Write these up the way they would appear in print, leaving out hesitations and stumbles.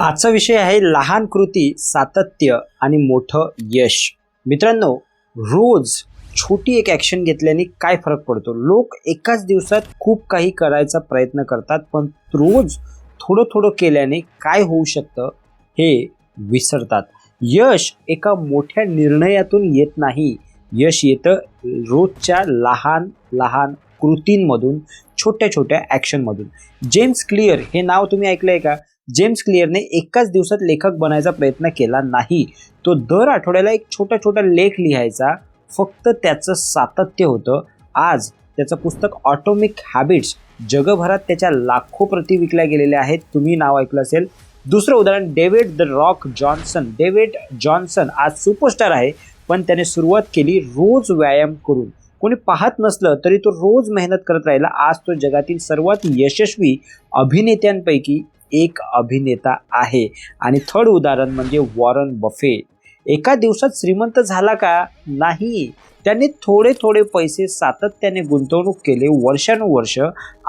आजचा विषय आहे लहान कृती, सातत्य आणि मोठं यश. मित्रांनो, रोज छोटी एक ॲक्शन घेतल्याने काय फरक पडतो? लोक एकाच दिवसात खूप काही करायचा प्रयत्न करतात, पण रोज थोडं थोडं केल्याने काय होऊ शकतं हे विसरतात. यश एका मोठ्या निर्णयातून येत नाही. यश येतं रोजच्या लहान लहान कृतींमधून, छोट्या छोट्या ॲक्शनमधून. जेम्स क्लिअर हे नाव तुम्ही ऐकलंय का? जेम्स क्लिअरने एकाच दिवसात लेखक बनायचा प्रयत्न केला नाही. तो दर आठवड्याला एक छोटा छोटा लेख लिहायचा. फक्त त्याचं सातत्य होतं. आज त्याचं पुस्तक ऑटोमिक हॅबिट्स जगभरात त्याच्या लाखो प्रती विकल्या गेलेल्या आहेत. तुम्ही नाव ऐकलं असेल. दुसरं उदाहरण David the rock Johnson. David Johnson आज सुपरस्टार आहे, पण त्याने सुरुवात केली रोज व्यायाम करून. कोणी पाहत नसलं तरी तो रोज मेहनत करत राहिला. आज तो जगातील सर्वात यशस्वी अभिनेत्यांपैकी एक अभिनेता आहे. आणि थर्ड उदाहरण म्हणजे वॉरन बफेट. एका दिवसात श्रीमंत झाला का? नाही. त्याने थोडे थोडे पैसे सातत्याने गुंतवणूक केले, वर्षानुवर्ष.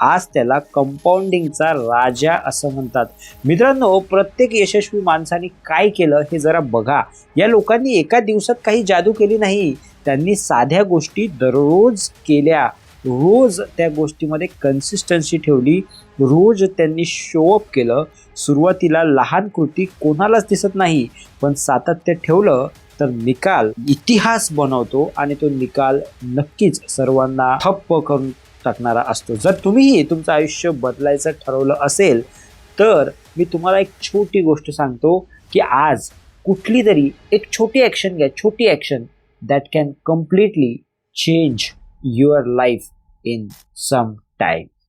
आज त्याला कंपाऊंडिंगचा राजा असं म्हणतात. मित्रांनो, प्रत्येक यशस्वी माणसाने काय केलं हे जरा बघा. या लोकांनी एका दिवसात काही जादू केली नाही. त्यांनी साध्या गोष्टी दररोज केल्या. रोज त्या गोष्टीमध्ये कन्सिस्टन्सी ठेवली. रोज त्यांनी शोअप केलं. सुरुवातीला लहान कृती कोणालाच दिसत नाही, पण सातत्य ठेवलं तर निकाल इतिहास बनवतो आणि तो निकाल नक्कीच सर्वांना ठप्प करून टाकणारा असतो. जर तुम्हीही तुमचं आयुष्य बदलायचं ठरवलं असेल तर मी तुम्हाला एक छोटी गोष्ट सांगतो की आज कुठली तरी एक छोटी ॲक्शन घ्या. छोटी action that can completely change your life in some time.